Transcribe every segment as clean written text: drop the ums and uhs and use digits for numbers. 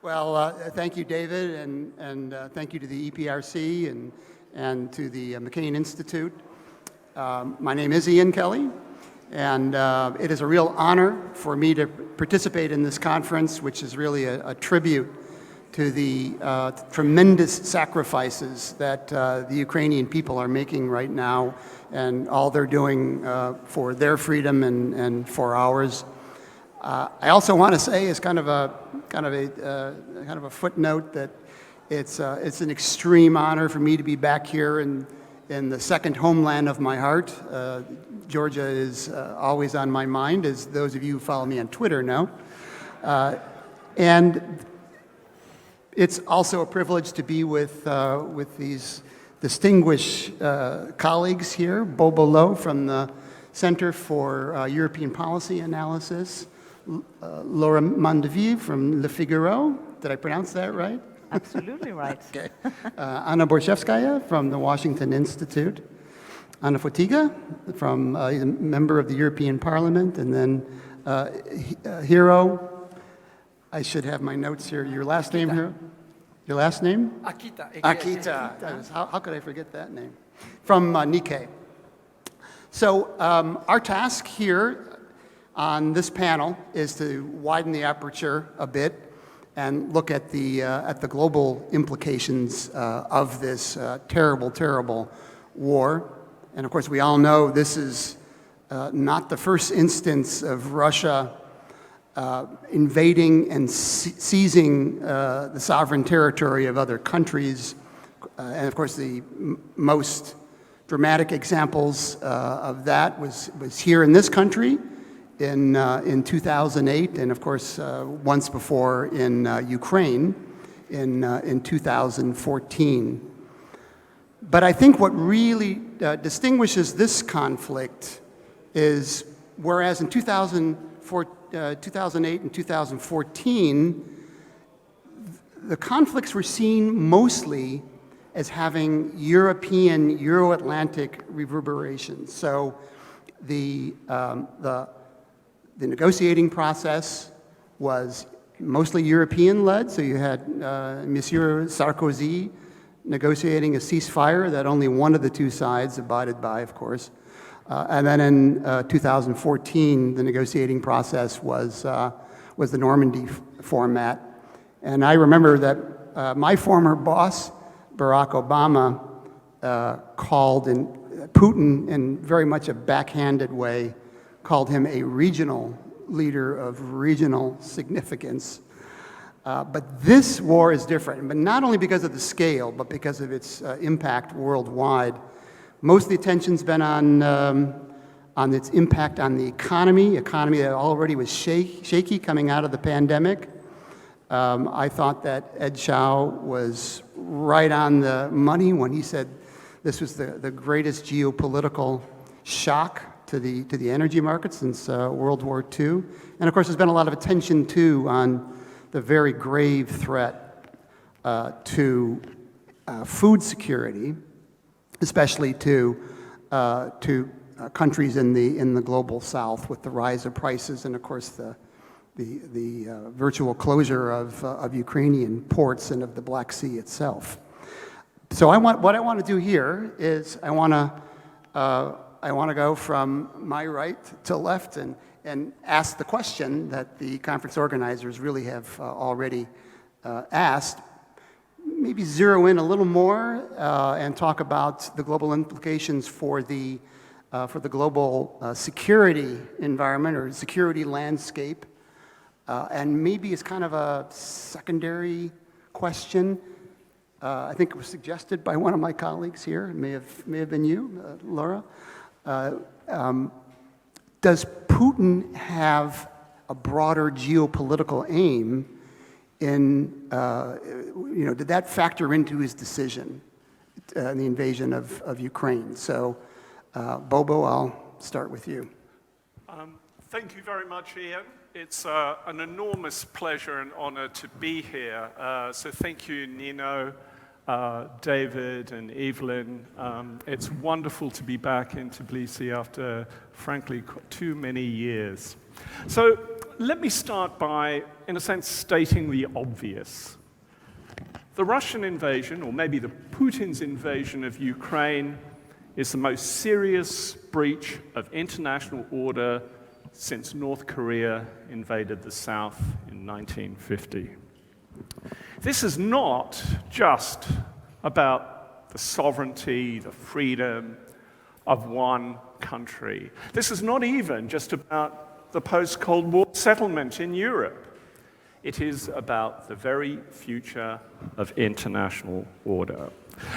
Well, thank you, David, and thank you to the EPRC and to the McCain Institute. My name is Ian Kelly, and it is a real honor for me to participate in this conference, which is really a tribute to the tremendous sacrifices that the Ukrainian people are making right now, and all they're doing for their freedom and for ours. I also want to say, as kind of a footnote, that it's an extreme honor for me to be back here in the second homeland of my heart. Georgia is always on my mind, as those of you who follow me on Twitter know. And it's also a privilege to be with these distinguished colleagues here, Bobo Lo from the Center for European Policy Analysis, Laure Mandeville from Figaro. Did I pronounce that right? Absolutely right. Okay. Borshchevskaya from the Washington Institute, Fotyga from a member of the European Parliament, and then Hiro. I should have my notes here. Your last Akita. name, Hiro? Your last name? Akita. Akita. How could I forget that name? From Nikkei. So our task here on this panel is to widen the aperture a bit and look at the global implications of this terrible, terrible war. And of course, we all know this is not the first instance of Russia invading and seizing the sovereign territory of other countries. And of course, the most dramatic examples of that was here in this country in 2008, and of course, once before in Ukraine in 2014. But I think what really distinguishes this conflict is, whereas in 2008 and 2014, the conflicts were seen mostly as having European, Euro-Atlantic reverberations. So the negotiating process was mostly European-led, so you had Monsieur Sarkozy negotiating a ceasefire that only one of the two sides abided by, of course. And then in 2014, the negotiating process was the Normandy format. And I remember that my former boss, Barack Obama, called Putin, in very much a backhanded way, called him a regional leader of regional significance. But this war is different, but not only because of the scale, but because of its impact worldwide. Most of the attention's been on its impact on the economy that already was shaky coming out of the pandemic. I thought that Ed Chow was right on the money when he said this was the greatest geopolitical shock to the energy market since World War II. And of course, there's been a lot of attention too on the very grave threat to food security, especially to countries in the global south, with the rise of prices and of course the virtual closure of Ukrainian ports and of the Black Sea itself. So what I want to do here is I want to go from my right to left and ask the question that the conference organizers really have already asked. Maybe zero in a little more and talk about the global implications for the global security environment or security landscape. And maybe it's kind of a secondary question. I think it was suggested by one of my colleagues here. It may have been you, Laura. Does Putin have a broader geopolitical aim did that factor into his decision, the invasion of Ukraine? So, Bobo, I'll start with you. Thank you very much, Ian. It's an enormous pleasure and honor to be here. So thank you, Nino, David, and Evelyn. It's wonderful to be back in Tbilisi after, frankly, too many years. So let me start by, in a sense, stating the obvious. The Russian invasion, or maybe the Putin's invasion of Ukraine, is the most serious breach of international order since North Korea invaded the South in 1950. This is not just about the sovereignty, the freedom of one country. This is not even just about the post-Cold War settlement in Europe. It is about the very future of international order.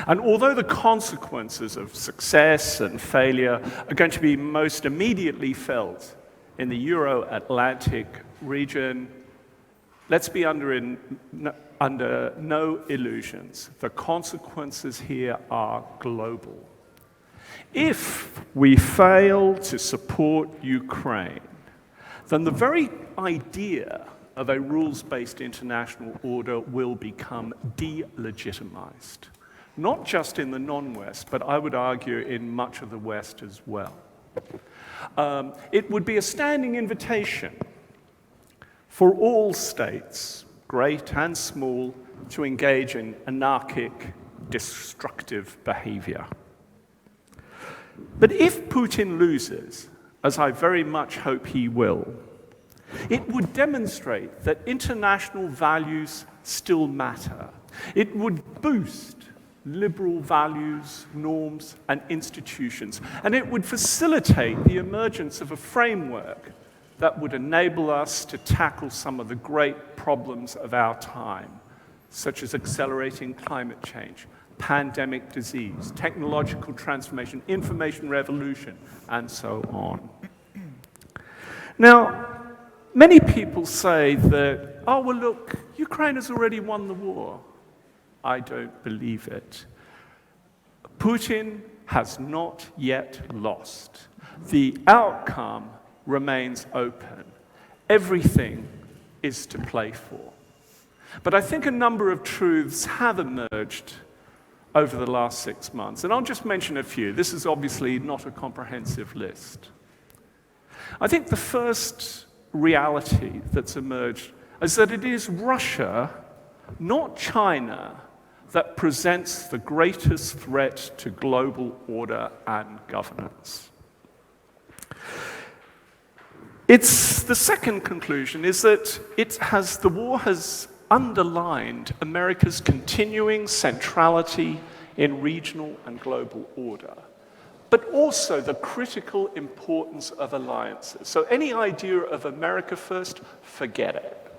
And although the consequences of success and failure are going to be most immediately felt in the Euro-Atlantic region, let's be under no illusions. The consequences here are global. If we fail to support Ukraine, then the very idea of a rules-based international order will become delegitimized. Not just in the non-West, but I would argue in much of the West as well. It would be a standing invitation for all states, great and small, to engage in anarchic, destructive behavior. But if Putin loses, as I very much hope he will, it would demonstrate that international values still matter. It would boost liberal values, norms, and institutions, and it would facilitate the emergence of a framework that would enable us to tackle some of the great problems of our time, such as accelerating climate change, pandemic disease, technological transformation, information revolution, and so on. Now, many people say that, oh, well, look, Ukraine has already won the war. I don't believe it. Putin has not yet lost. The outcome remains open. Everything is to play for. But I think a number of truths have emerged over the last 6 months, and I'll just mention a few. This is obviously not a comprehensive list. I think the first reality that's emerged is that it is Russia, not China, that presents the greatest threat to global order and governance. The second conclusion is that the war has underlined America's continuing centrality in regional and global order, but also the critical importance of alliances. So any idea of America first, forget it.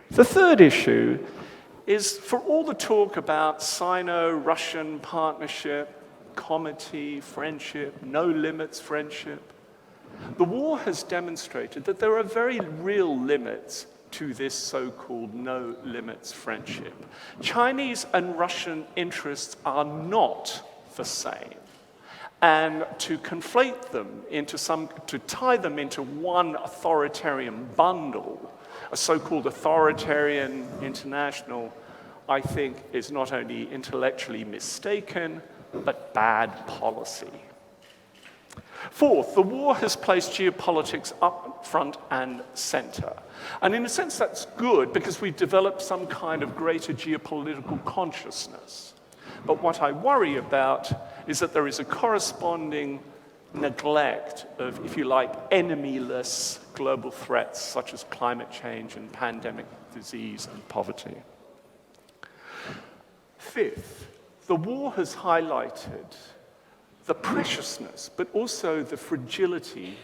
The third issue is, for all the talk about Sino-Russian partnership, comity, friendship, no limits friendship, the war has demonstrated that there are very real limits to this so-called no limits friendship. Chinese and Russian interests are not the same. And to conflate them to tie them into one authoritarian bundle, a so-called authoritarian international, I think is not only intellectually mistaken, but bad policy. Fourth, the war has placed geopolitics up front and center. And in a sense, that's good because we've developed some kind of greater geopolitical consciousness. But what I worry about is that there is a corresponding neglect of, if you like, enemy-less global threats such as climate change and pandemic disease and poverty. Fifth, the war has highlighted the preciousness, but also the fragility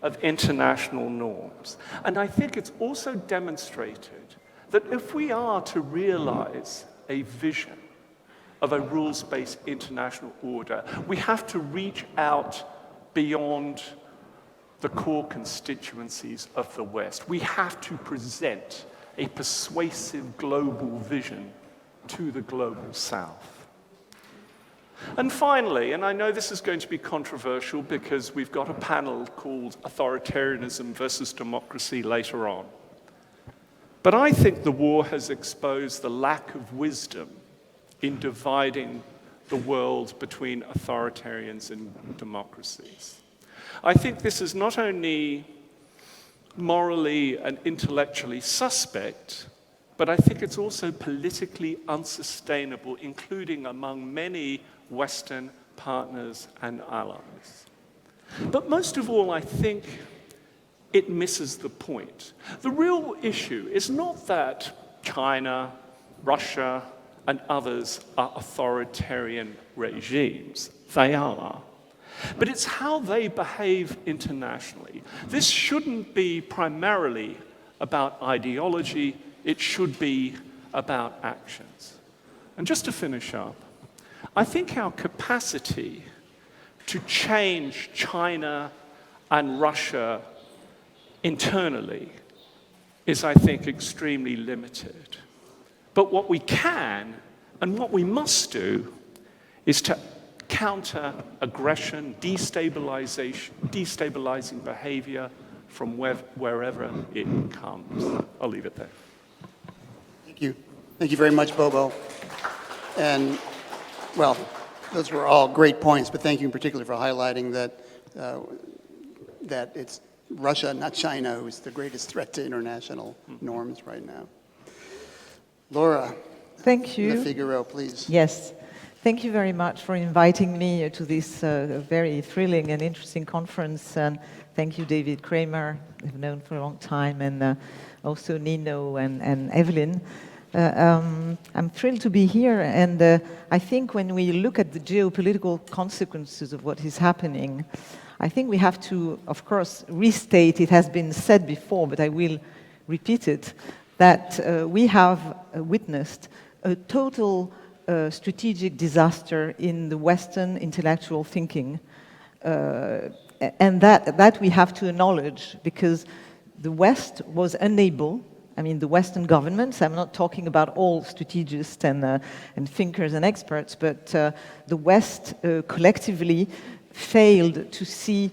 of international norms. And I think it's also demonstrated that if we are to realize a vision of a rules-based international order, we have to reach out beyond the core constituencies of the West. We have to present a persuasive global vision to the global South. And finally, and I know this is going to be controversial because we've got a panel called Authoritarianism versus Democracy later on, but I think the war has exposed the lack of wisdom in dividing the world between authoritarians and democracies. I think this has not only morally and intellectually suspect, but I think it's also politically unsustainable, including among many Western partners and allies. But most of all, I think it misses the point. The real issue is not that China, Russia, and others are authoritarian regimes. They are. But it's how they behave internationally. This shouldn't be primarily about ideology, it should be about actions. And just to finish up, I think our capacity to change China and Russia internally is, I think, extremely limited. But what we can and what we must do is to counter aggression, destabilizing behavior from wherever it comes. I'll leave it there. Thank you. Thank you very much, Bobo. And, well, those were all great points, but thank you in particular for highlighting that it's Russia, not China, who's the greatest threat to international norms right now. Laura. Thank you. The Figaro, please. Yes. Thank you very much for inviting me to this very thrilling and interesting conference. And thank you, David Kramer, I've known for a long time, and also Nino and Evelyn. I'm thrilled to be here, and I think when we look at the geopolitical consequences of what is happening, I think we have to, of course, restate, it has been said before, but I will repeat it, that we have witnessed a total strategic disaster in the Western intellectual thinking, and that we have to acknowledge, because the West was unable, I mean the Western governments, I'm not talking about all strategists and thinkers and experts, but the West collectively failed to see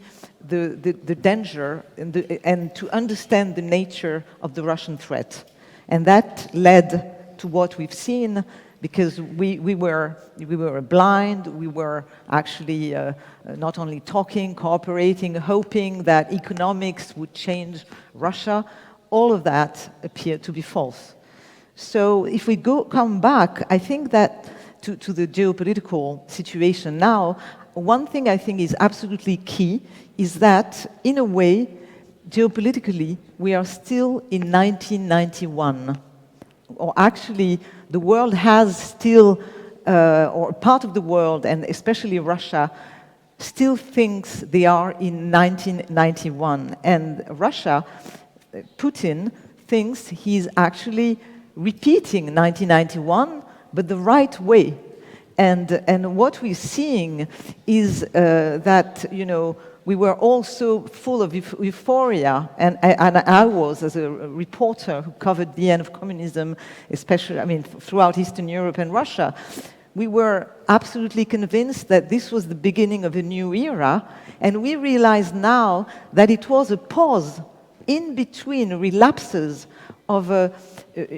the danger and to understand the nature of the Russian threat. And that led to what we've seen, because we were blind, we were actually not only talking, cooperating, hoping that economics would change Russia. All of that appeared to be false. So if we come back, I think that to the geopolitical situation now, one thing I think is absolutely key is that, in a way, geopolitically, we are still in 1991. Or actually, the world has still, or part of the world, and especially Russia, still thinks they are in 1991. And Russia, Putin, thinks he's actually repeating 1991, but the right way. And what we're seeing is that, you know, we were all so full of euphoria, and I was, as a reporter who covered the end of communism, especially, I mean, throughout Eastern Europe and Russia, we were absolutely convinced that this was the beginning of a new era, and we realize now that it was a pause in between relapses of a,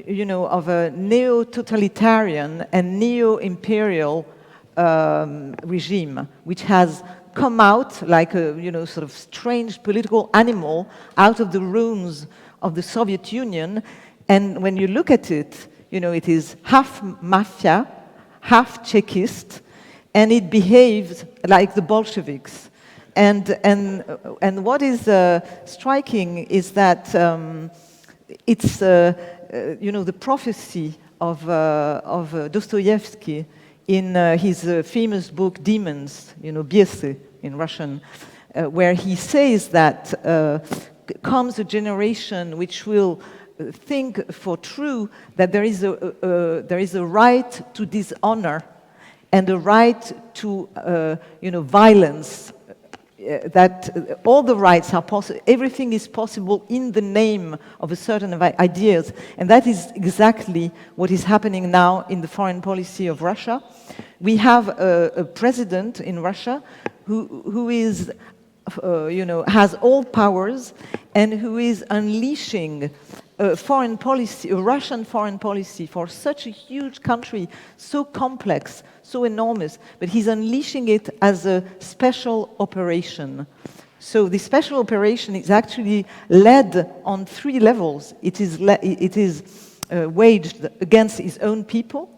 you know, of a neo-totalitarian and neo-imperial regime, which has come out like a, you know, sort of strange political animal out of the ruins of the Soviet Union. And when you look at it, you know, it is half mafia, half Chekist, and it behaves like the Bolsheviks. And what is striking is that it's, you know, the prophecy of Dostoevsky in his famous book Demons, you know, Biesy in Russian, where he says that comes a generation which will think for true that there is a right to dishonor and a right to, you know, violence. That all the rights are possible, everything is possible in the name of a certain ideas, and that is exactly what is happening now in the foreign policy of Russia. We have a president in Russia who is, you know, has all powers, and who is unleashing foreign policy, a Russian foreign policy for such a huge country, so complex, so enormous, but he's unleashing it as a special operation So the special operation is actually led on 3 levels. It is waged against his own people,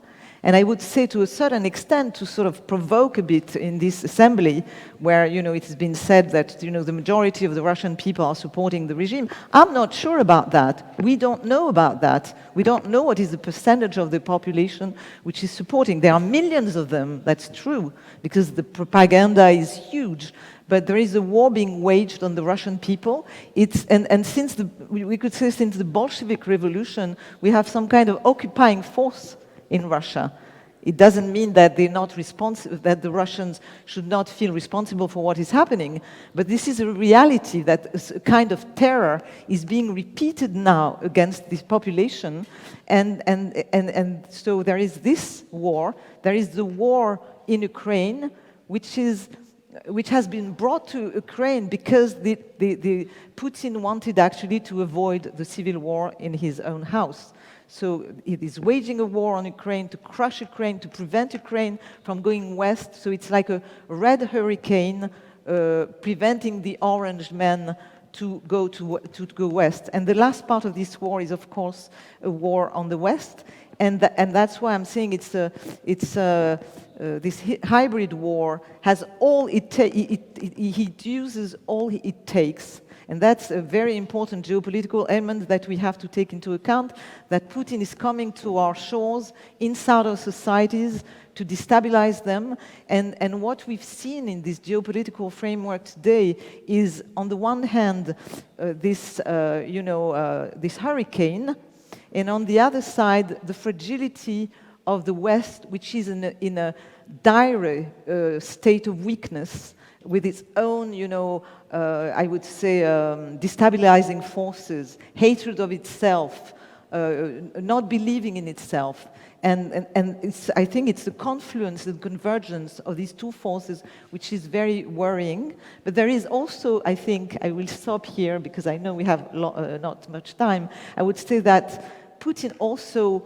and I would say to a certain extent to sort of provoke a bit in this assembly where, it has been said that, the majority of the Russian people are supporting the regime. I'm not sure about that. We don't know about that. We don't know what is the percentage of the population which is supporting. There are millions of them, that's true, because the propaganda is huge. But there is a war being waged on the Russian people. And since we could say since the Bolshevik Revolution, we have some kind of occupying force in Russia. It doesn't mean that they're not responsible, that the Russians should not feel responsible for what is happening, but this is a reality that a kind of terror is being repeated now against this population, and so there is this war. There is the war in Ukraine, which has been brought to Ukraine because the Putin wanted actually to avoid the civil war in his own house. So it is waging a war on Ukraine to crush Ukraine, to prevent Ukraine from going west. So it's like a red hurricane preventing the orange men to go west. And the last part of this war is, of course, a war on the west. And that's why I'm saying this hybrid war has all it uses all it takes. And that's a very important geopolitical element that we have to take into account, that Putin is coming to our shores inside our societies to destabilize them. And what we've seen in this geopolitical framework today is, on the one hand, this hurricane, and on the other side, the fragility of the West, which is in a dire state of weakness, with its own, I would say, destabilizing forces, hatred of itself, not believing in itself. And I think it's the confluence, the convergence of these two forces which is very worrying. But there is also, I think, I will stop here because I know we have not much time. I would say that Putin also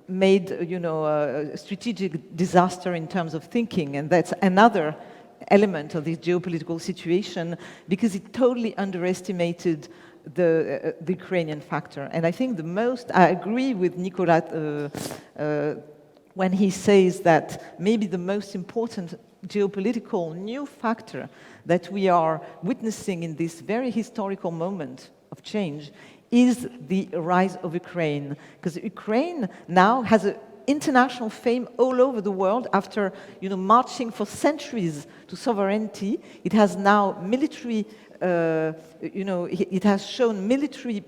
made, a strategic disaster in terms of thinking, and that's another element of this geopolitical situation, because it totally underestimated the Ukrainian factor. And I think I agree with Nicolas when he says that maybe the most important geopolitical new factor that we are witnessing in this very historical moment of change is the rise of Ukraine. Because Ukraine now has an international fame all over the world after marching for centuries to sovereignty. It has now military, it has shown military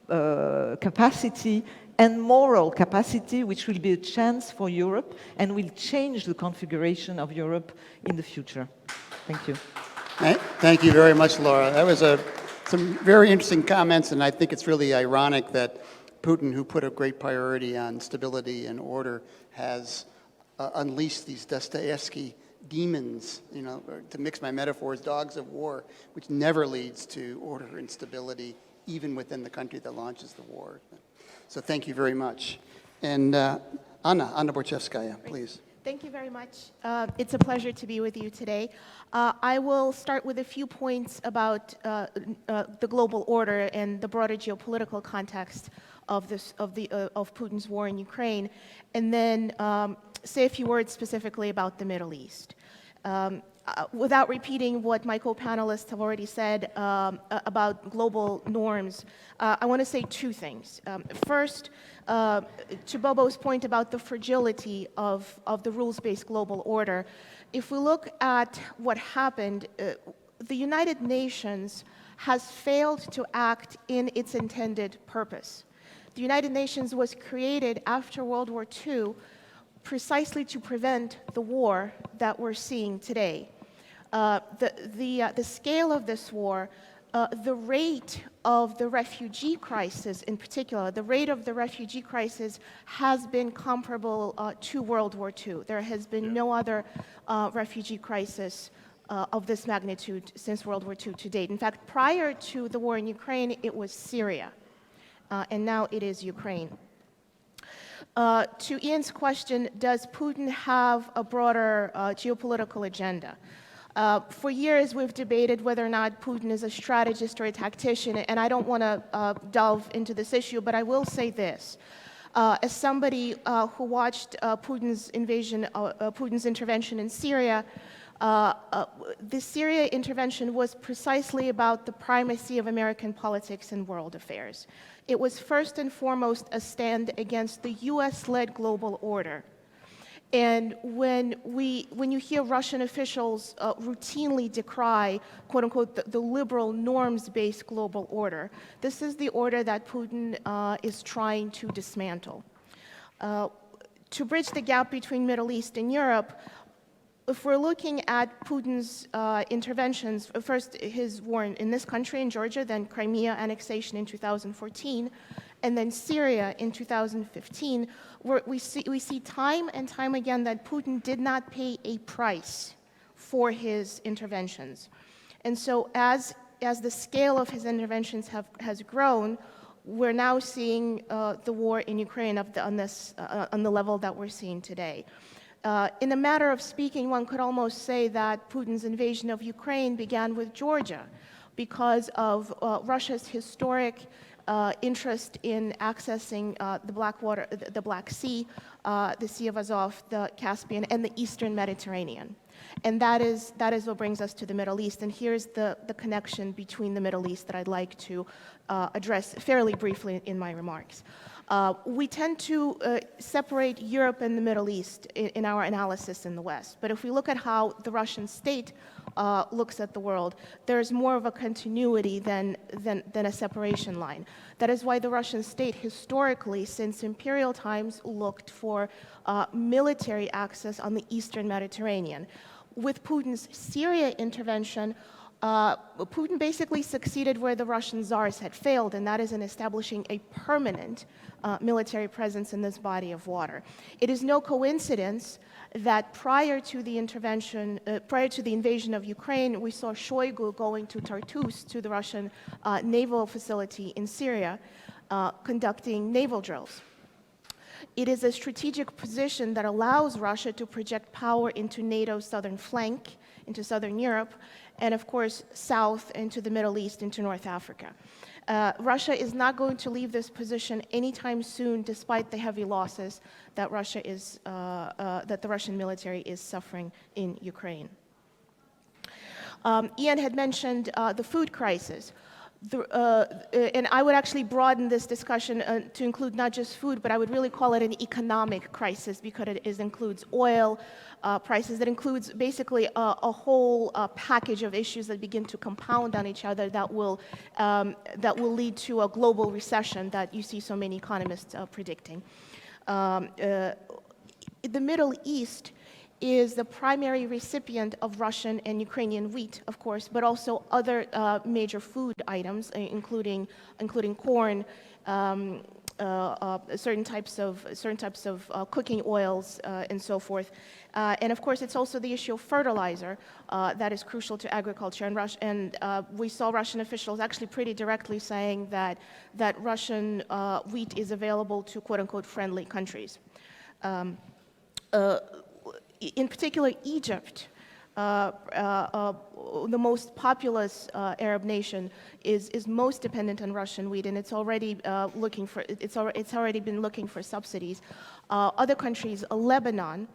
capacity and moral capacity, which will be a chance for Europe and will change the configuration of Europe in the future. Thank you. Thank you very much, Laura. That was some very interesting comments, and I think it's really ironic that Putin, who put a great priority on stability and order, has unleashed these Dostoevsky demons, to mix my metaphors, dogs of war, which never leads to order and stability, even within the country that launches the war. So thank you very much. And Anna Borshchevskaya, please. Thank you very much. It's a pleasure to be with you today. I will start with a few points about the global order and the broader geopolitical context of Putin's war in Ukraine, and then say a few words specifically about the Middle East. Without repeating what my co-panelists have already said about global norms, I want to say two things. First, to Bobo's point about the fragility of the rules-based global order, if we look at what happened, the United Nations has failed to act in its intended purpose. The United Nations was created after World War II precisely to prevent the war that we're seeing today. The scale of this war, the rate of the refugee crisis in particular, the rate of the refugee crisis has been comparable to World War II. There has been no other refugee crisis of this magnitude since World War II to date. In fact, prior to the war in Ukraine, it was Syria, and now it is Ukraine. To Ian's question, does Putin have a broader geopolitical agenda? For years, we've debated whether or not Putin is a strategist or a tactician, and I don't want to delve into this issue, but I will say this. As somebody who watched Putin's intervention in Syria, the Syria intervention was precisely about the primacy of American politics and world affairs. It was first and foremost a stand against the US-led global order. And when you hear Russian officials routinely decry, quote unquote, the liberal norms-based global order, this is the order that Putin is trying to dismantle. To bridge the gap between Middle East and Europe, if we're looking at Putin's interventions, first his war in this country, in Georgia, then Crimea annexation in 2014, and then Syria in 2015, we see time and time again that Putin did not pay a price for his interventions. And so as the scale of his interventions has grown, we're now seeing the war in Ukraine on the level that we're seeing today. In a matter of speaking, one could almost say that Putin's invasion of Ukraine began with Georgia because of Russia's historic interest in accessing the Black Sea, the Sea of Azov, the Caspian, and the Eastern Mediterranean. And that is what brings us to the Middle East. And here's the connection between the Middle East that I'd like to address fairly briefly in my remarks. We tend to separate Europe and the Middle East in our analysis in the West. But if we look at how the Russian state looks at the world, there's more of a continuity than a separation line. That is why the Russian state historically, since imperial times, looked for military access on the Eastern Mediterranean. With Putin's Syria intervention, Putin basically succeeded where the Russian czars had failed, and that is in establishing a permanent military presence in this body of water. It is no coincidence that prior to the invasion of Ukraine, we saw Shoigu going to Tartus, to the Russian naval facility in Syria, conducting naval drills. It is a strategic position that allows Russia to project power into NATO's southern flank, into southern Europe, and of course, south into the Middle East, into North Africa. Russia is not going to leave this position anytime soon, despite the heavy losses that that the Russian military is suffering in Ukraine. Ian had mentioned the food crisis. And I would actually broaden this discussion to include not just food, but I would really call it an economic crisis, because it includes oil prices. It includes basically a whole package of issues that begin to compound on each other that will lead to a global recession that you see so many economists predicting. The Middle East is the primary recipient of Russian and Ukrainian wheat, of course, but also other major food items, including corn, certain types of cooking oils, and so forth. And of course, it's also the issue of fertilizer that is crucial to agriculture. And we saw Russian officials actually pretty directly saying that Russian wheat is available to quote-unquote friendly countries. In particular, Egypt, the most populous Arab nation, is most dependent on Russian wheat, and it's already been looking for subsidies. Other countries, Lebanon,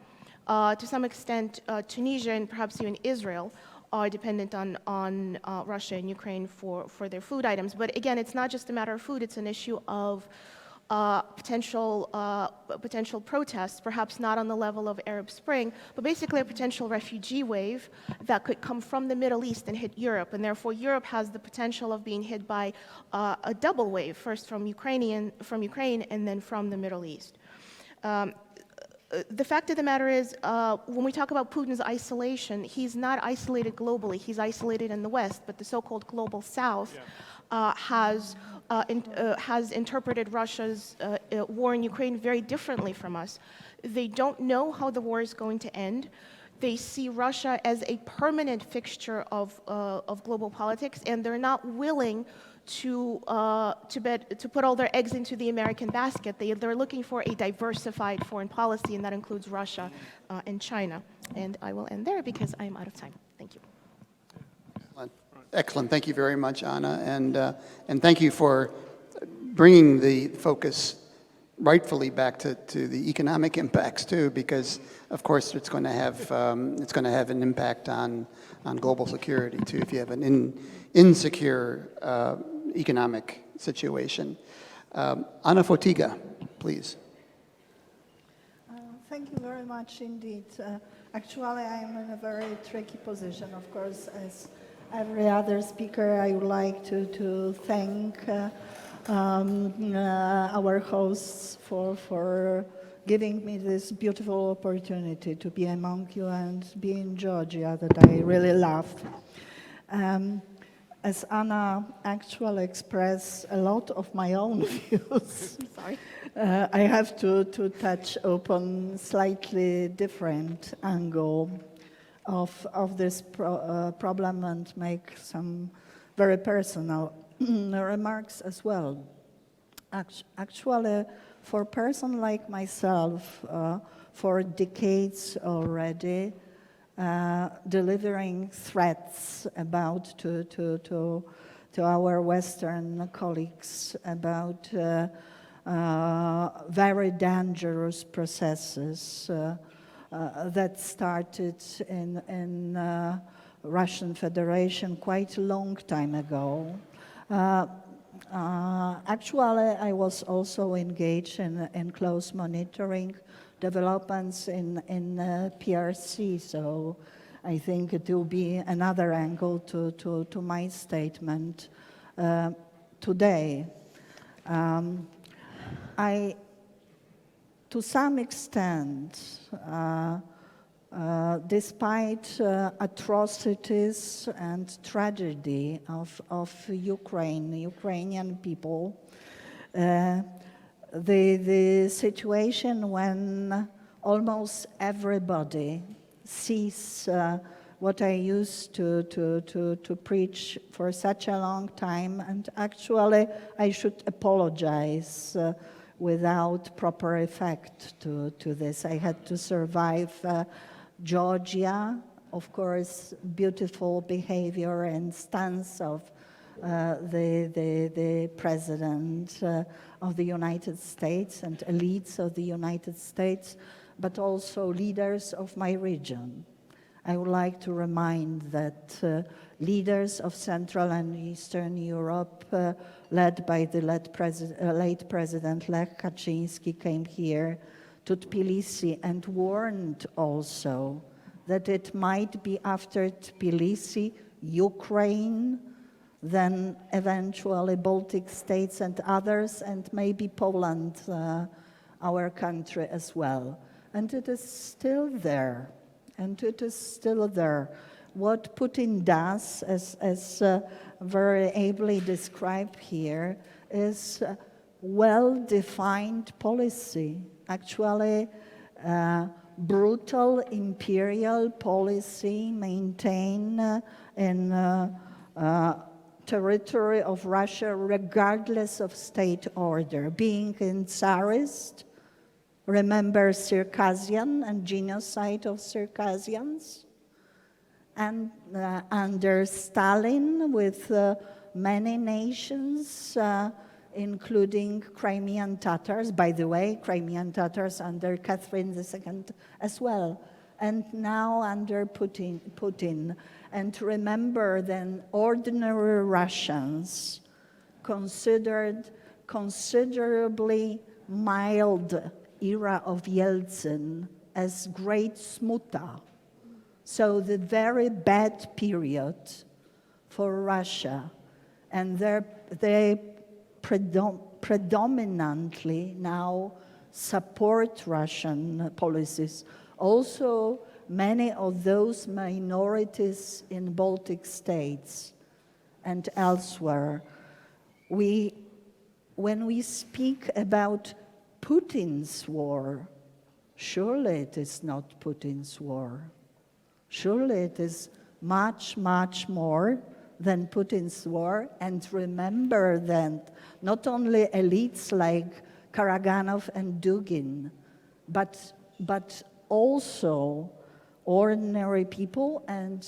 to some extent, Tunisia, and perhaps even Israel, are dependent on Russia and Ukraine for their food items. But again, it's not just a matter of food; it's an issue of potential protests, perhaps not on the level of Arab Spring, but basically a potential refugee wave that could come from the Middle East and hit Europe, and therefore Europe has the potential of being hit by a double wave, first from Ukraine and then from the Middle East. The fact of the matter is, when we talk about Putin's isolation, he's not isolated globally, he's isolated in the West, but the so-called global South has interpreted Russia's war in Ukraine very differently from us. They don't know how the war is going to end. They see Russia as a permanent fixture of global politics, and they're not willing to put all their eggs into the American basket. They're looking for a diversified foreign policy, and that includes Russia and China. And I will end there because I'm out of time. Thank you. Excellent. Thank you very much, Anna. And thank you for bringing the focus rightfully back to the economic impacts too, because of course it's going to have an impact on global security too if you have an insecure economic situation. Anna Fotyga, please. Thank you very much indeed. Actually, I am in a very tricky position, of course, as every other speaker. I would like to thank our hosts for giving me this beautiful opportunity to be among you and be in Georgia that I really love. As Anna actually expressed a lot of my own views, Sorry. I have to touch upon slightly different angle of this problem and make some very personal remarks as well. Actually, for a person like myself, for decades already, delivering threats about to our Western colleagues about very dangerous processes that started in Russian Federation quite a long time ago. Actually, I was also engaged in close monitoring developments in PRC, so I think it will be another angle to my statement today. To some extent, despite atrocities and tragedy of Ukrainian people, the situation when almost everybody sees what I used to preach for such a long time, and actually I should apologize without proper effect to this. I had to survive Georgia, of course, beautiful behavior and stance of the President of the United States and elites of the United States, but also leaders of my region. I would like to remind that leaders of Central and Eastern Europe, led by the late President Lech Kaczynski, came here to Tbilisi and warned also that it might be after Tbilisi, Ukraine, then eventually Baltic states and others, and maybe Poland, our country as well. And it is still there. And it is still there. What Putin does, as very ably described here, is well-defined policy. Actually, brutal imperial policy maintained in territory of Russia regardless of state order. Being in Tsarist, remember Circassian and genocide of Circassians? And under Stalin with many nations, including Crimean Tatars, by the way, Crimean Tatars under Catherine II as well, and now under Putin. And remember then ordinary Russians considered considerably mild era of Yeltsin as great smuta. So the very bad period for Russia, and they predominantly now support Russian policies. Also, many of those minorities in Baltic states and elsewhere, when we speak about Putin's war, surely it is not Putin's war. Surely it is much, much more than Putin's war, and remember that not only elites like Karaganov and Dugin, but also ordinary people. And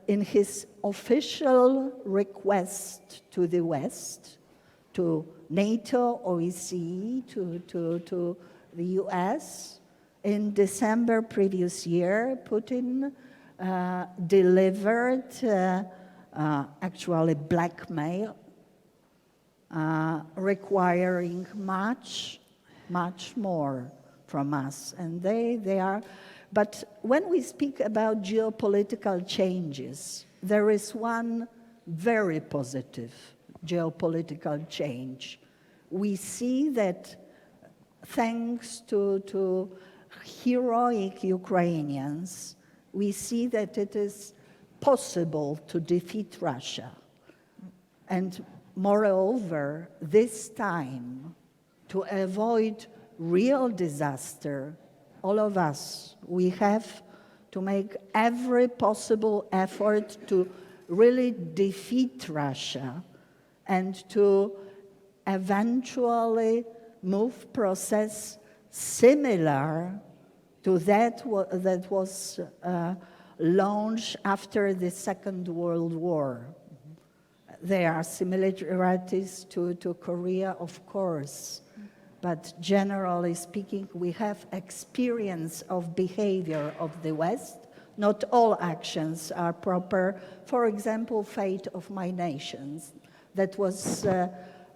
in his official request to the West, to NATO, OSCE, to the US, in December previous year, Putin delivered actually blackmail, requiring much more from us. And they are, but when we speak about geopolitical changes, there is one very positive geopolitical change. We see that thanks to heroic Ukrainians, we see that it is possible to defeat Russia. And moreover, this time, to avoid real disaster, all of us, we have to make every possible effort to really defeat Russia and to eventually move process similar to that was launched after the Second World War. There are similarities to Korea, of course, but generally speaking, we have experience of behavior of the West. Not all actions are proper. For example, fate of my nations that was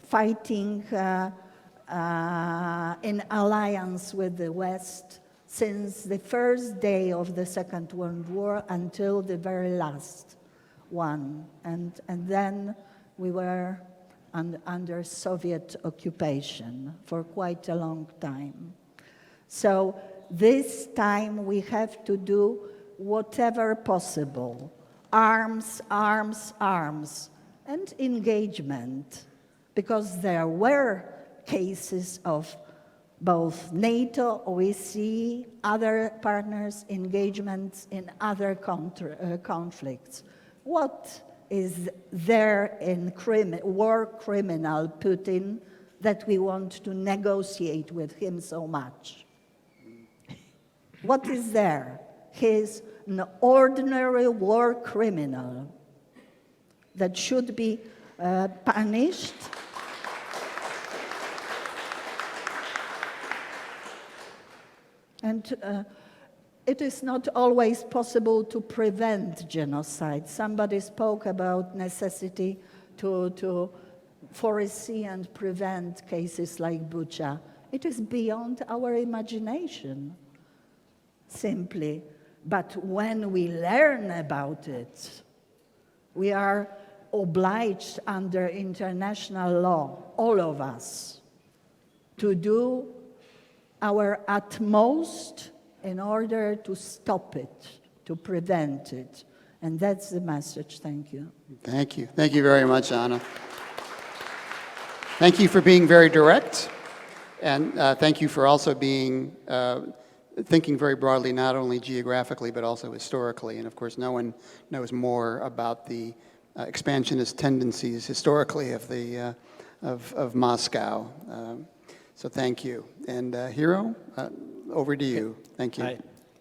fighting in alliance with the West since the first day of the Second World War until the very last one. And then we were under Soviet occupation for quite a long time. So this time we have to do whatever possible. Arms, arms, arms, and engagement, because there were cases of both NATO, OSCE, other partners' engagements in other conflicts. What is there in war criminal Putin that we want to negotiate with him so much? What is there? He's an ordinary war criminal that should be punished. And it is not always possible to prevent genocide. Somebody spoke about necessity to foresee and prevent cases like Bucha. It is beyond our imagination, simply. But when we learn about it, we are obliged under international law, all of us, to do our utmost in order to stop it, to prevent it. And that's the message. Thank you. Thank you. Thank you very much, Anna. Thank you for being very direct, and thank you for also being thinking very broadly, not only geographically, but also historically. And of course, no one knows more about the expansionist tendencies historically of Moscow. So thank you. And Hiro, over to you. Thank you. Hi.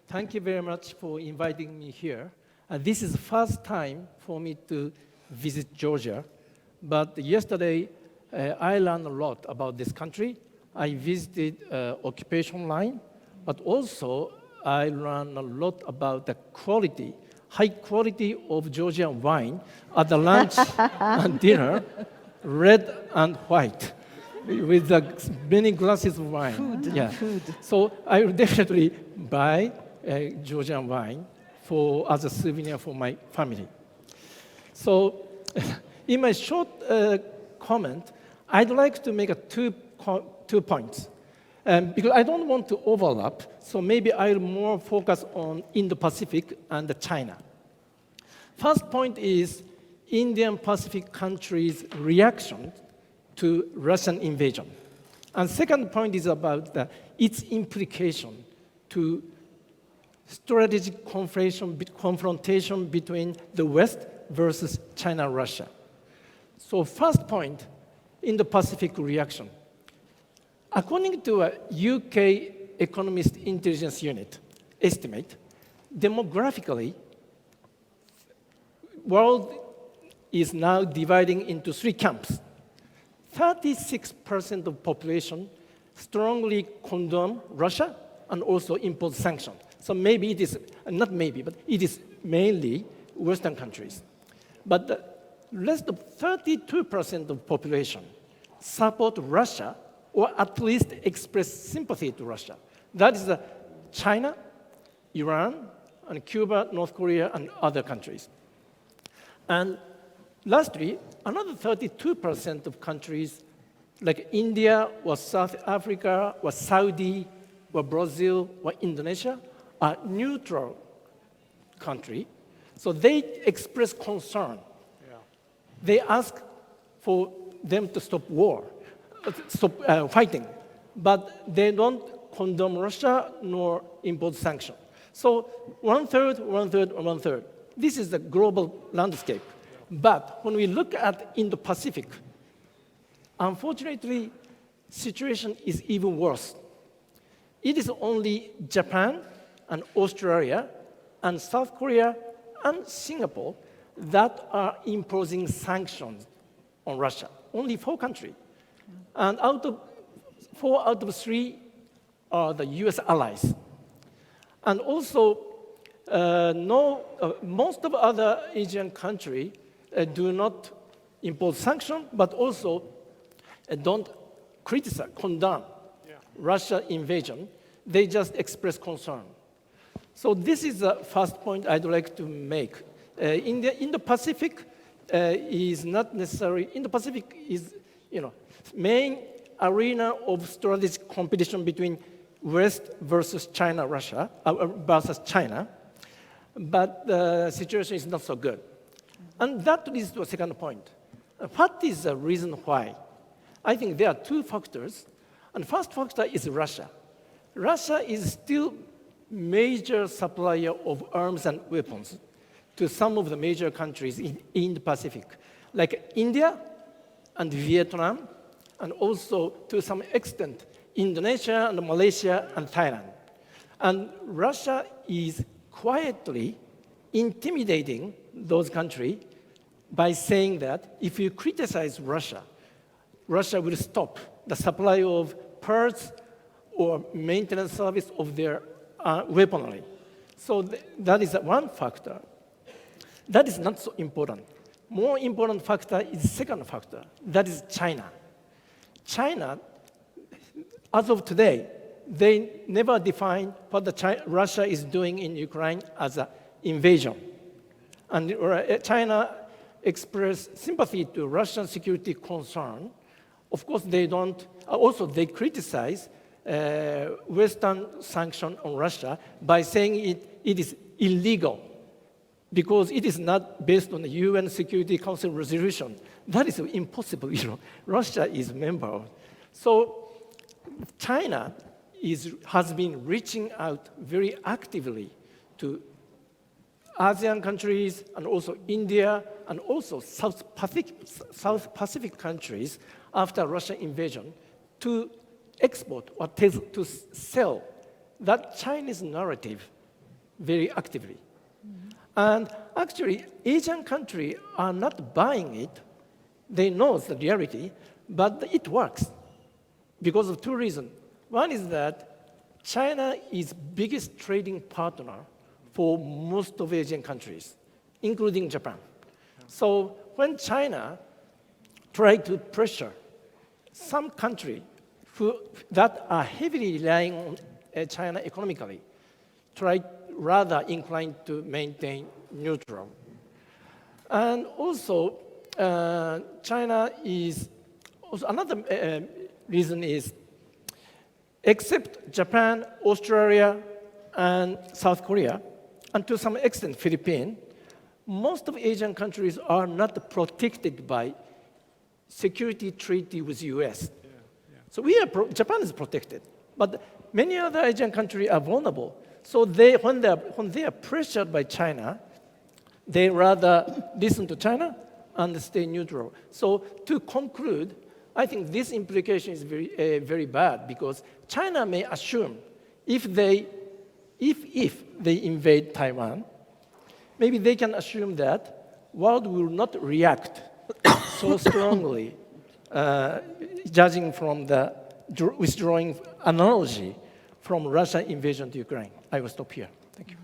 Thank you very much for inviting me here. This is the first time for me to visit Georgia. But yesterday, I learned a lot about this country. I visited occupation line, but also I learned a lot about the quality, high quality of Georgian wine at the lunch and dinner, red and white, with many glasses of wine. Food. So I will definitely buy Georgian wine as a souvenir for my family. So in my short comment, I'd like to make two points. Because I don't want to overlap, so maybe I'll more focus on Indo-Pacific and China. First point is Indian Pacific countries' reaction to Russian invasion. And second point is about its implication to strategic confrontation between the West versus China-Russia. So first point, Indo-Pacific reaction. According to a UK Economist Intelligence Unit estimate, demographically, world is now dividing into 3 camps. 36% of population strongly condemn Russia and also impose sanctions. So maybe it is, not maybe, but it is mainly Western countries. But the rest of 32% of population support Russia or at least express sympathy to Russia. That is China, Iran, and Cuba, North Korea, and other countries. And lastly, another 32% of countries like India or South Africa or Saudi or Brazil or Indonesia are neutral country. So they express concern. Yeah. They ask for them to stop war, stop fighting. But they don't condemn Russia nor impose sanctions. So 1/3, 1/3, 1/3. This is the global landscape. But when we look at Indo-Pacific, unfortunately, situation is even worse. It is only Japan and Australia and South Korea and Singapore that are imposing sanctions on Russia. Only 4 countries. And 4 out of 3 are the US allies. And also, most of other Asian countries do not impose sanctions, but also don't criticize, condemn Russia invasion. They just express concern. So this is the first point I'd like to make. In the Pacific is not necessary. In the Pacific is, main arena of strategic competition between West versus China, Russia versus China. But the situation is not so good. And that leads to a second point. What is the reason why? I think there are 2 factors. And first factor is Russia. Russia is still major supplier of arms and weapons to some of the major countries in the Pacific, like India and Vietnam, and also to some extent Indonesia and Malaysia and Thailand. And Russia is quietly intimidating those countries by saying that if you criticize Russia, Russia will stop the supply of parts or maintenance service of their weaponry. So that is one factor. That is not so important. More important factor is the second factor. That is China. China, as of today, they never define what Russia is doing in Ukraine as an invasion. And China expressed sympathy to Russian security concern. Of course, they don't. Also, they criticize Western sanction on Russia by saying it is illegal because it is not based on the UN Security Council resolution. That is impossible. Russia is a member. So China has been reaching out very actively to ASEAN countries and also India and also South Pacific countries after Russia invasion to export or to sell that Chinese narrative very actively. Mm-hmm. And actually, Asian countries are not buying it. They know the reality, but it works because of 2 reasons. One is that China is biggest trading partner for most of Asian countries, including Japan. So when China tried to pressure some country that are heavily relying on China economically, tried rather inclined to maintain neutral. And also, China is, also another reason is, except Japan, Australia, and South Korea, and to some extent Philippines, most of Asian countries are not protected by security treaty with US. So Japan is protected, but many other Asian countries are vulnerable. So when they are pressured by China, They rather listen to China and stay neutral. So to conclude, I think this implication is very bad because China may assume if they invade Taiwan, maybe they can assume that world will not react so strongly, judging from the withdrawing analogy from Russia invasion to Ukraine. I will stop here. Thank you.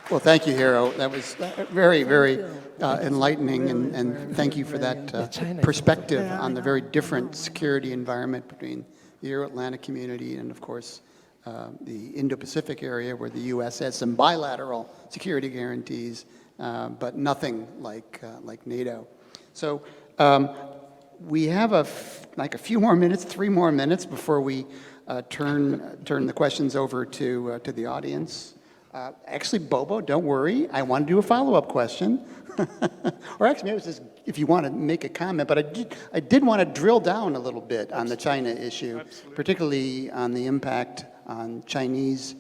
Well, thank you, Hiro. That was very, very enlightening, and thank you for that perspective on the very different security environment between the Euro-Atlantic community and, of course, the Indo-Pacific area, where the U.S. has some bilateral security guarantees, but nothing like NATO. So we have a few more minutes, 3 more minutes before we turn the questions over to the audience. Actually, Bobo, don't worry. I want to do a follow-up question. Or actually, maybe it was just if you want to make a comment, but I did want to drill down a little bit on the China issue, particularly on the impact on Chinese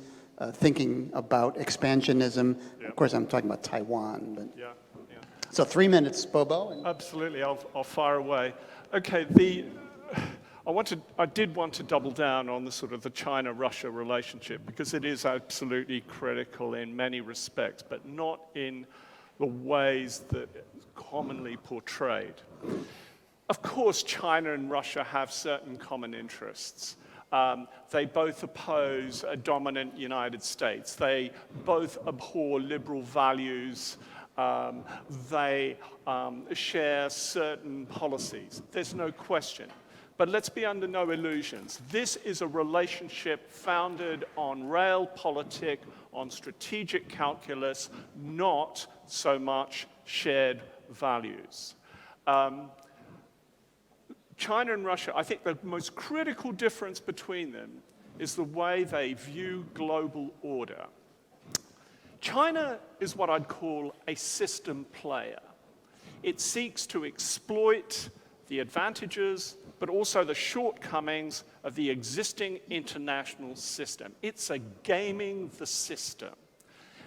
thinking about expansionism. Yeah. Of course, I'm talking about Taiwan. But yeah. So 3 minutes, Bobo. Absolutely, I'll fire away. Okay, I did want to double down on the sort of the China-Russia relationship because it is absolutely critical in many respects, but not in the ways that it's commonly portrayed. Of course, China and Russia have certain common interests. They both oppose a dominant United States. They both abhor liberal values. They share certain policies. There's no question. But let's be under no illusions. This is a relationship founded on realpolitik, on strategic calculus, not so much shared values. China and Russia, I think the most critical difference between them is the way they view global order. China is what I'd call a system player. It seeks to exploit the advantages, but also the shortcomings of the existing international system. It's a gaming the system.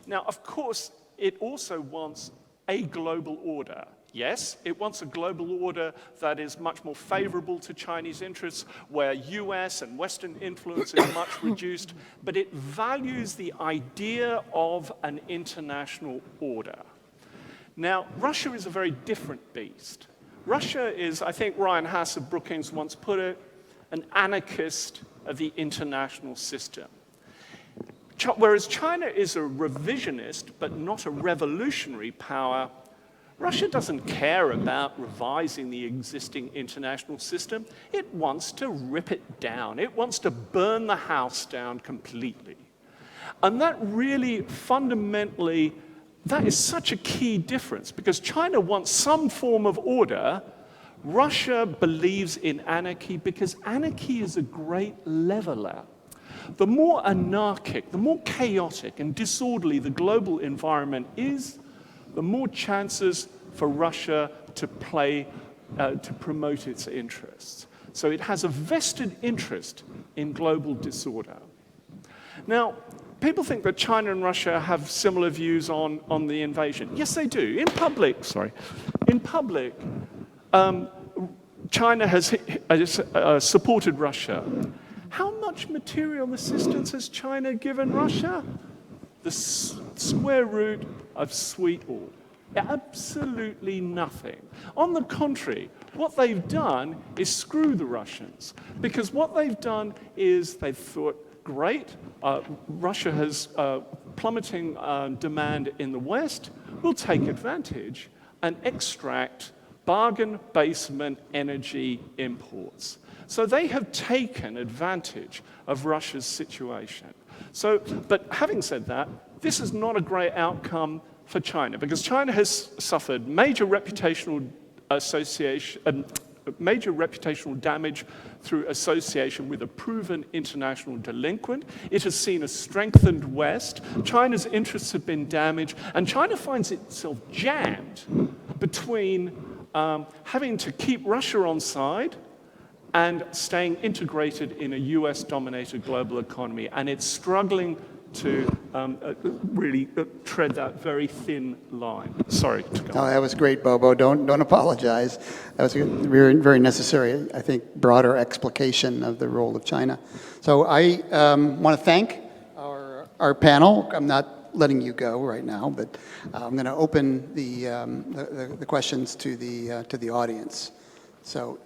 Now, of course, it also wants a global order. Yes, it wants a global order that is much more favorable to Chinese interests, where US and Western influence is much reduced, but it values the idea of an international order. Now, Russia is a very different beast. Russia is, I think Ryan Hass of Brookings once put it, an anarchist of the international system. Whereas China is a revisionist, but not a revolutionary power, Russia doesn't care about revising the existing international system. It wants to rip it down. It wants to burn the house down completely. And that really fundamentally, that is such a key difference, because China wants some form of order. Russia believes in anarchy because anarchy is a great leveler. The more anarchic, the more chaotic and disorderly the global environment is, the more chances for Russia to promote its interests. So it has a vested interest in global disorder. Now, people think that China and Russia have similar views on the invasion. Yes, they do. In public, China has supported Russia. How much material assistance has China given Russia? The square root of sweet all. Absolutely nothing. On the contrary, what they've done is screw the Russians, because what they've done is they've thought, great, Russia has plummeting demand in the West, we'll take advantage and extract bargain basement energy imports. So they have taken advantage of Russia's situation. But having said that, this is not a great outcome for China, because China has suffered major reputational damage through association with a proven international delinquent. It has seen a strengthened West. China's interests have been damaged, and China finds itself jammed between having to keep Russia on side and staying integrated in a US-dominated global economy, and it's struggling to really tread that very thin line. Sorry to go. Oh, that was great, Bobo. Don't apologize. That was a very, very necessary, I think, broader explication of the role of China. So I want to thank our panel. I'm not letting you go right now, but I'm going to open the questions to the audience. So,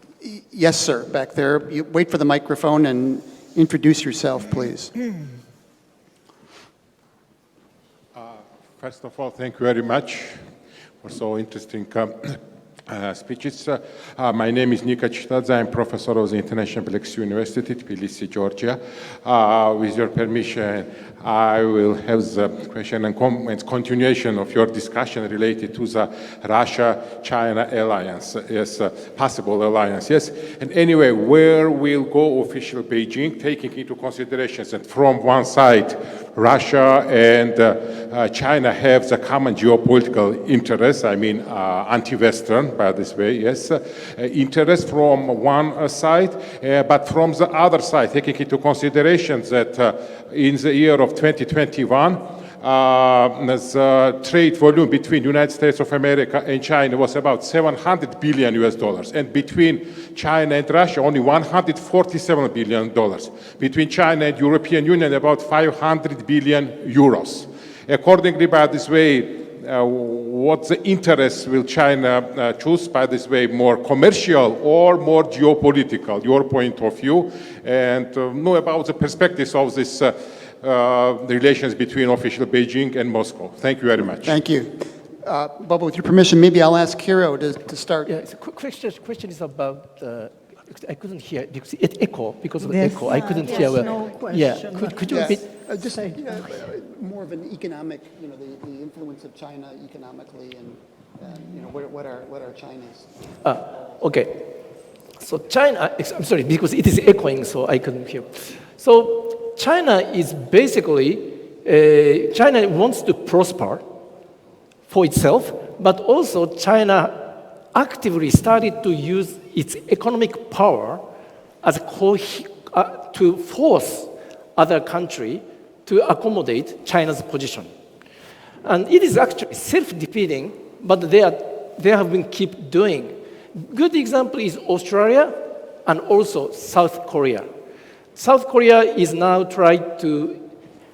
yes, sir, back there. You wait for the microphone and introduce yourself, please. First of all, thank you very much for so interesting speeches. My name is Nikkei. I'm professor of the International Black University, Tbilisi, Georgia. With your permission, I will have the question and comments continuation of your discussion related to the Russia-China alliance, yes, possible alliance, yes. And anyway, where will go official Beijing, taking into consideration that from one side, Russia and China have the common geopolitical interests, I mean anti-Western, by this way, yes, interest from one side, but from the other side, taking into consideration that in the year of 2021, the trade volume between United States of America and China was about 700 billion US dollars, and between China and Russia, only 147 billion dollars. Between China and European Union, about 500 billion euros. Accordingly, by this way, what the interests will China choose, by this way, more commercial or more geopolitical, your point of view, and know about the perspectives of this the relations between official Beijing and Moscow. Thank you very much. Thank you. Bobo, with your permission, maybe I'll ask Hiro to start. Yeah, the question is about, I couldn't hear, because it echo, because of Yes. echo, I couldn't Yes, hear well. no question. Yeah, could you repeat? Just more of an economic, the influence of China economically, and what are China's? Okay. So China, I'm sorry, because it is echoing, so I couldn't hear. So China is basically, China wants to prosper for itself, but also China actively started to use its economic power as to force other country to accommodate China's position. And it is actually self-defeating, but they have been keep doing. Good example is Australia and also South Korea. South Korea is now trying to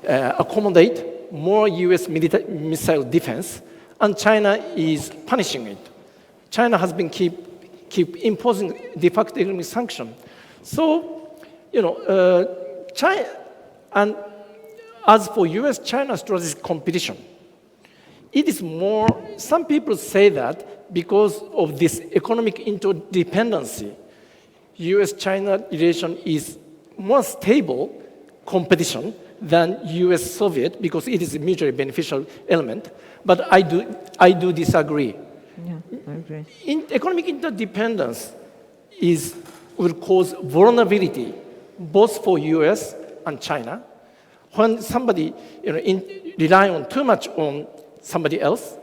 accommodate more US missile defense, and China is punishing it. China has been keep imposing de facto economic sanction. So, China, and as for US-China strategic competition, it is more, some people say that because of this economic interdependency, US-China relation is more stable competition than US-Soviet because it is a mutually beneficial element. But I do disagree. Yeah, I agree. Economic interdependence will cause vulnerability both for US and China. When somebody rely on too much on somebody else,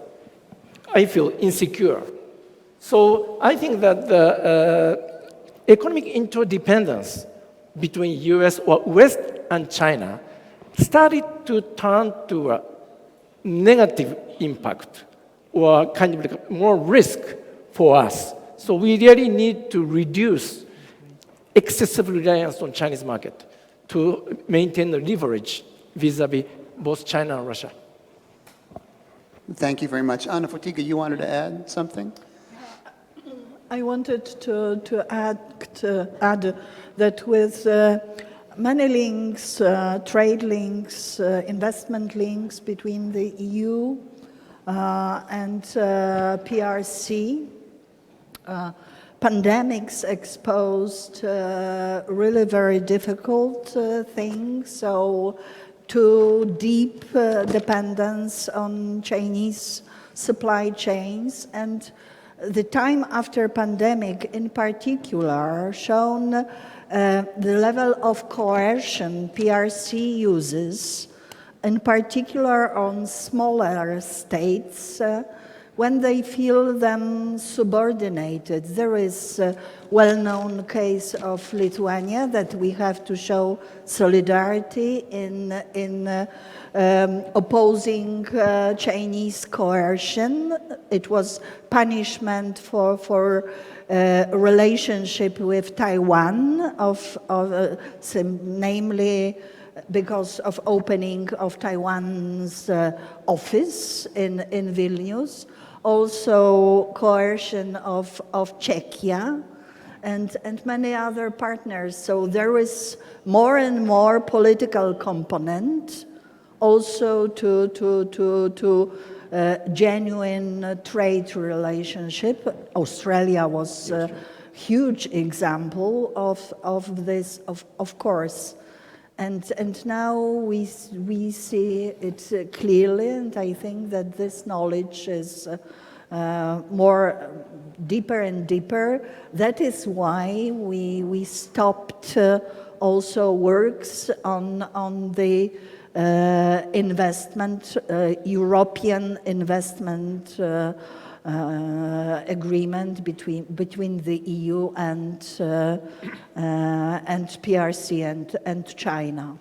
I feel insecure. So I think that the economic interdependence between US or West and China started to turn to a negative impact or kind of like more risk for us. So we really need to reduce excessive reliance on Chinese market to maintain the leverage vis-a-vis both China and Russia. Thank you very much. Anna Fotyga, you wanted to add something? I wanted to add that with many links, trade links, investment links between the EU and PRC, pandemics exposed really very difficult things, so too deep dependence on Chinese supply chains, and the time after pandemic in particular shown the level of coercion PRC uses, in particular on smaller states, when they feel them subordinated. There is a well-known case of Lithuania that we have to show solidarity in opposing Chinese coercion. It was punishment for relationship with Taiwan, namely because of opening of Taiwan's office in Vilnius. Also coercion of Czechia and many other partners. So there is more and more political component also to genuine trade relationship. Australia was a huge example of this, of course. And now we see it clearly, and I think that this knowledge is more deeper and deeper. That is why we stopped also works on the investment, European investment agreement between the EU and PRC and China.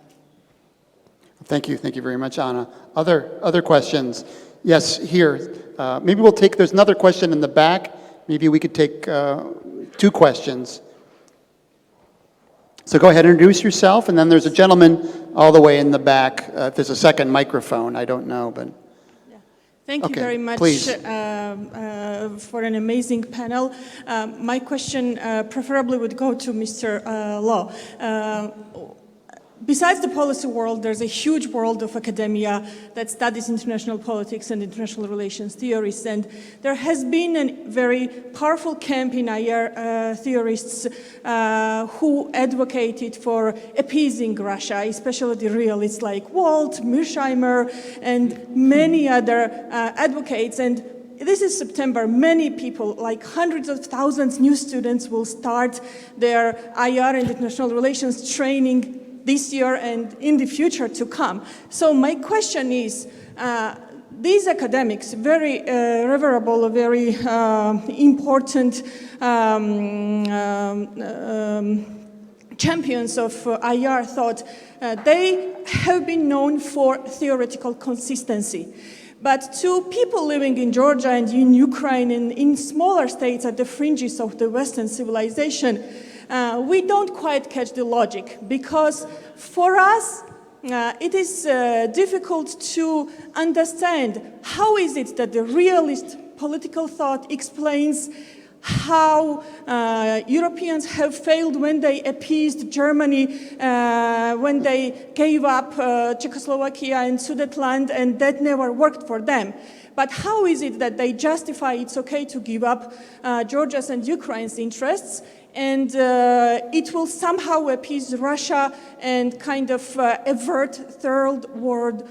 Thank you very much, Anna. Other questions? Yes, here. Maybe we'll take, there's another question in the back. Maybe we could take 2 questions. So go ahead and introduce yourself, and then there's a gentleman all the way in the back. If there's a second microphone, I don't know, but... Thank you very much for an amazing panel. My question preferably would go to Mr. Lo. Besides the policy world, there's a huge world of academia that studies international politics and international relations theories, and there has been a very powerful camp in IR theorists who advocated for appeasing Russia, especially the realists like Walt, Mearsheimer, and many other advocates. And this is September. Many people, like hundreds of thousands new students, will start their IR and international relations training this year and in the future to come. So my question is, these academics, very reverable, very important champions of IR thought, they have been known for theoretical consistency. But to people living in Georgia and in Ukraine and in smaller states at the fringes of the Western civilization, we don't quite catch the logic, because for us it is difficult to understand how is it that the realist political thought explains how Europeans have failed when they appeased Germany, when they gave up Czechoslovakia and Sudetenland, and that never worked for them. But how is it that they justify it's okay to give up Georgia's and Ukraine's interests, and it will somehow appease Russia and kind of avert third world?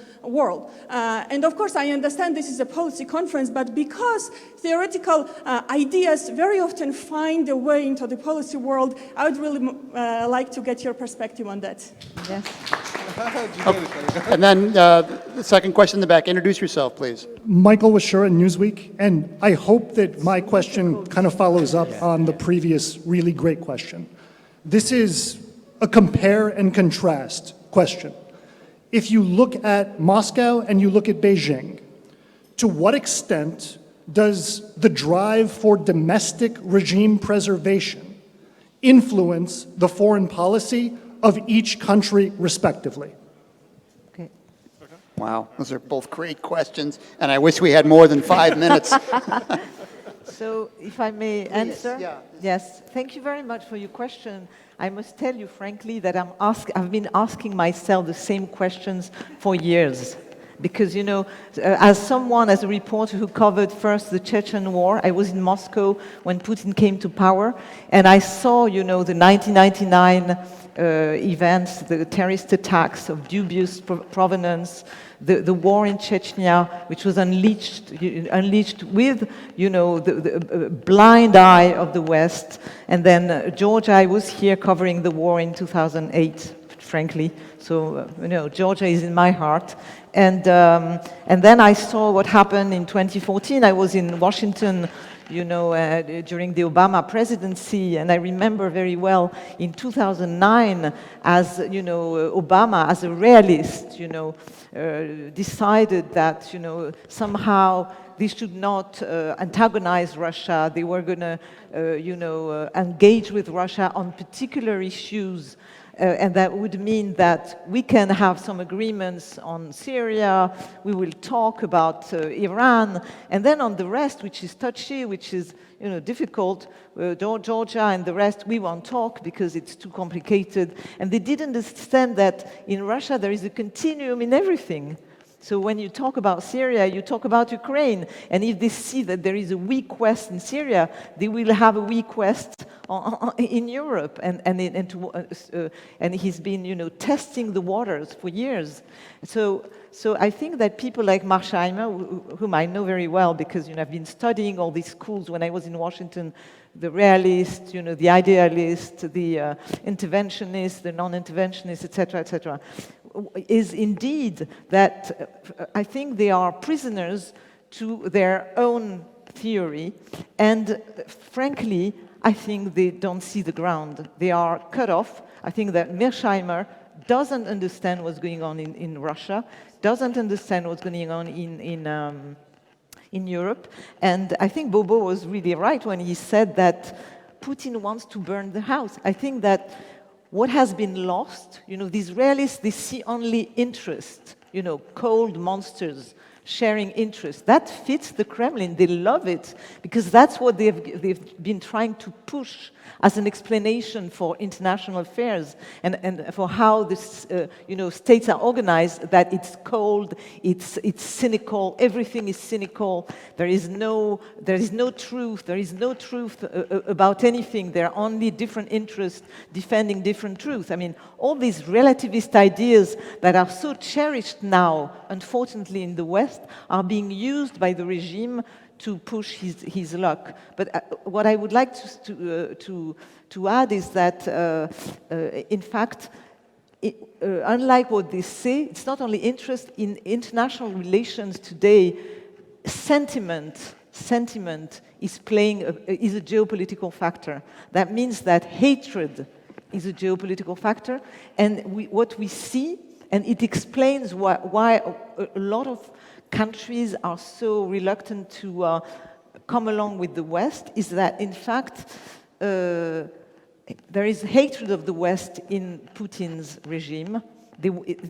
And of course, I understand this is a policy conference, but because theoretical ideas very often find a way into the policy world, I would really like to get your perspective on that. Yes. Okay. And then the second question in the back. Introduce yourself, please. Michael Washura, Newsweek, and I hope that my question kind of follows up on the previous really great question. This is a compare and contrast question. If you look at Moscow and you look at Beijing, to what extent does the drive for domestic regime preservation influence the foreign policy of each country respectively? Okay. Wow, those are both great questions, and I wish we had more than 5 minutes. So, if I may answer? Yeah. Yes, thank you very much for your question. I must tell you frankly that I've been asking myself the same questions for years. Because, you know, as a reporter who covered first the Chechen war, I was in Moscow when Putin came to power, and I saw, you know, the 1999 events, the terrorist attacks of dubious provenance, the war in Chechnya, which was unleashed with, you know, the blind eye of the West. And then Georgia, I was here covering the war in 2008, frankly. So, Georgia is in my heart. And then I saw what happened in 2014. I was in Washington, during the Obama presidency, and I remember very well in 2009, as, Obama, as a realist, decided that, somehow they should not antagonize Russia. They were going to, engage with Russia on particular issues, and that would mean that we can have some agreements on Syria, we will talk about Iran, and then on the rest, which is touchy, which is difficult, Georgia and the rest, we won't talk because it's too complicated. And they didn't understand that in Russia there is a continuum in everything. So when you talk about Syria, you talk about Ukraine. And if they see that there is a weak West in Syria, they will have a weak West in Europe. And he's been, testing the waters for years. So I think that people like Marsheimer, whom I know very well because, I've been studying all these schools when I was in Washington, the realist, the idealist, the interventionist, the non-interventionist, etc., is indeed that I think they are prisoners to their own theory, and frankly, I think they don't see the ground. They are cut off. I think that Mearsheimer doesn't understand what's going on in Russia, doesn't understand what's going on in Europe, and I think Bobo was really right when he said that Putin wants to burn the house. I think that what has been lost, these realists, they see only interest, cold monsters sharing interest. That fits the Kremlin. They love it because that's what they've been trying to push as an explanation for international affairs and for how this, states are organized, that it's cold, it's cynical, everything is cynical, there is no truth about anything, there are only different interests defending different truths. I mean, all these relativist ideas that are so cherished now, unfortunately in the West, are being used by the regime to push his luck. But what I would like to add is that, in fact, unlike what they say, it's not only interest in international relations today. Sentiment is is a geopolitical factor. That means that hatred is a geopolitical factor, and what we see, and it explains why a lot of countries are so reluctant to come along with the West, is that, in fact, there is hatred of the West in Putin's regime.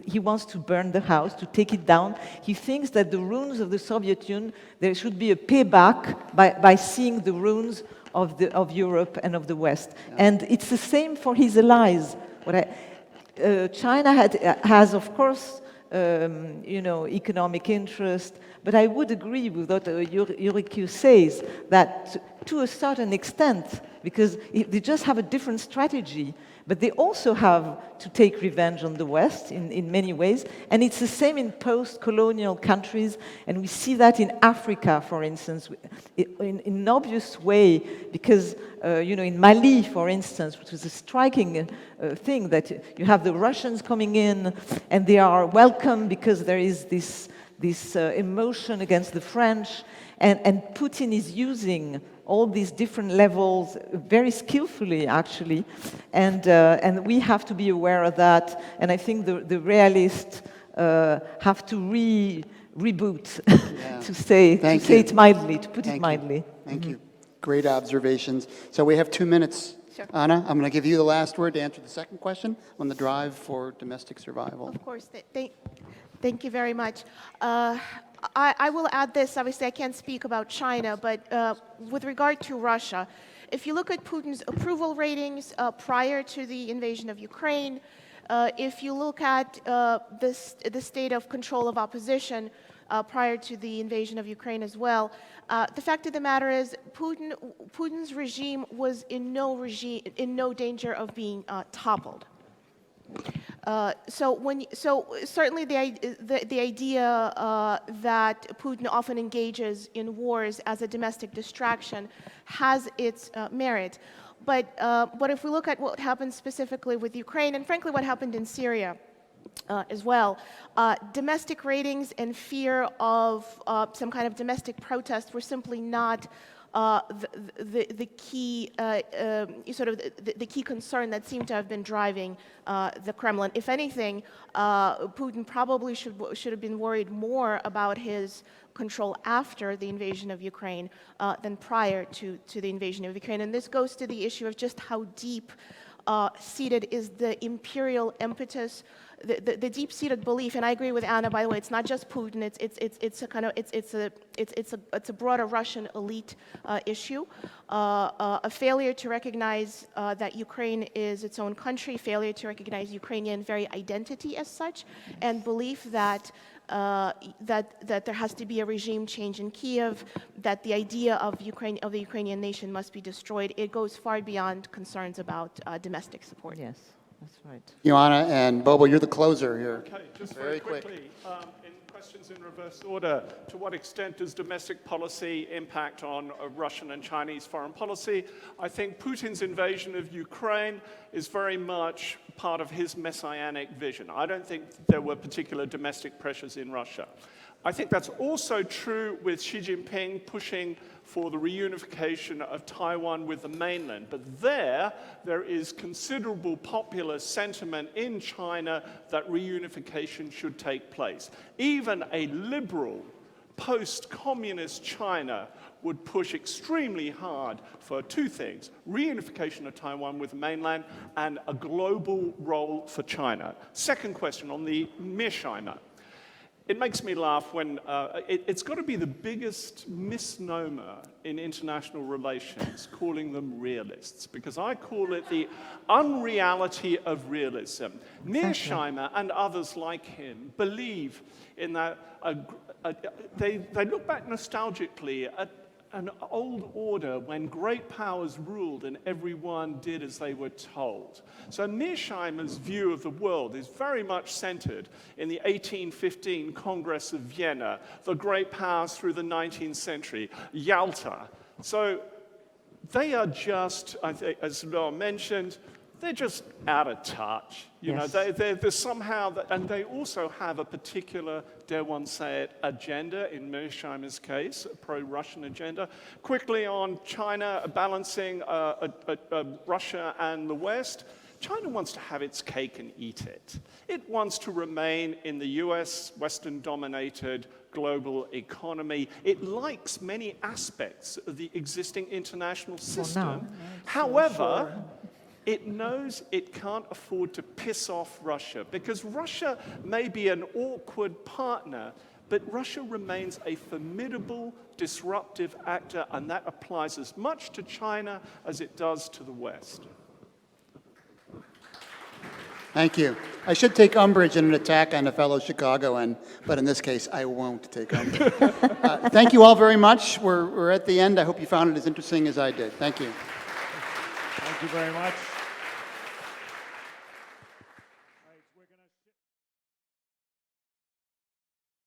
He wants to burn the house, to take it down. He thinks that the ruins of the Soviet Union, there should be a payback by seeing the ruins of Europe and of the West. Yeah. And it's the same for his allies. China has, of course, economic interest, but I would agree with what Yurikyu says, that to a certain extent, because they just have a different strategy, but they also have to take revenge on the West in many ways, and it's the same in post-colonial countries, and we see that in Africa, for instance, in an obvious way, because, in Mali, for instance, which is a striking thing, that you have the Russians coming in, and they are welcome because there is this emotion against the French, and Putin is using all these different levels very skillfully, actually, and we have to be aware of that. And I think the realists have to reboot, yeah. to say it mildly, to put it mildly. Thank you. Great observations. So we have 2 minutes. Sure. Anna, I'm going to give you the last word to answer the second question on the drive for domestic survival. Of course. Thank you very much. I will add this. Obviously, I can't speak about China, but with regard to Russia, if you look at Putin's approval ratings prior to the invasion of Ukraine, if you look at the state of control of opposition prior to the invasion of Ukraine as well, the fact of the matter is Putin's regime was in no danger of being toppled. So certainly the idea that Putin often engages in wars as a domestic distraction has its merit. But if we look at what happened specifically with Ukraine, and frankly what happened in Syria as well, domestic ratings and fear of some kind of domestic protest were simply not the key the key concern that seemed to have been driving the Kremlin. If anything, Putin probably should have been worried more about his control after the invasion of Ukraine than prior to the invasion of Ukraine. And this goes to the issue of just how deep seated is the imperial impetus, the deep-seated belief. And I agree with Anna, by the way. It's not just Putin. It's a broader Russian elite issue. A failure to recognize that Ukraine is its own country, failure to recognize Ukrainian very identity as such, and belief that that there has to be a regime change in Kiev, that the idea of the Ukrainian nation must be destroyed. It goes far beyond concerns about domestic support. Yes, that's right. Ioana and Bobo, you're the closer here. Okay, just Very very quickly, in questions in reverse order, to what extent does domestic policy impact on Russian and Chinese foreign policy? I think Putin's invasion of Ukraine is very much part of his messianic vision. I don't think there were particular domestic pressures in Russia. I think that's also true with Xi Jinping pushing for the reunification of Taiwan with the mainland. But there is considerable popular sentiment in China that reunification should take place. Even a liberal, post-communist China would push extremely hard for two things: reunification of Taiwan with the mainland and a global role for China. Second question on the Mearsheimer. It makes me laugh when it's got to be the biggest misnomer in international relations, calling them realists, because I call it the unreality of realism. Mearsheimer and others like him believe in that, they look back nostalgically at an old order when great powers ruled and everyone did as they were told. So Mearsheimer's view of the world is very much centered in the 1815 Congress of Vienna, the great powers through the 19th century, Yalta. So they are just, I think, as Laure mentioned, they're just out of touch. You know, they're somehow, and they also have a particular, dare one say it, agenda in Mearsheimer's case, a pro-Russian agenda. Quickly on China balancing Russia and the West. China wants to have its cake and eat it. It wants to remain in the US, Western-dominated global economy. It likes many aspects of the existing international system. However, it knows it can't afford to piss off Russia, because Russia may be an awkward partner, but Russia remains a formidable, disruptive actor, and that applies as much to China as it does to the West. Thank you. I should take umbrage in an attack on a fellow Chicagoan, but in this case, I won't take umbrage. Thank you all very much. We're at the end. I hope you found it as interesting as I did. Thank you. Thank you very much.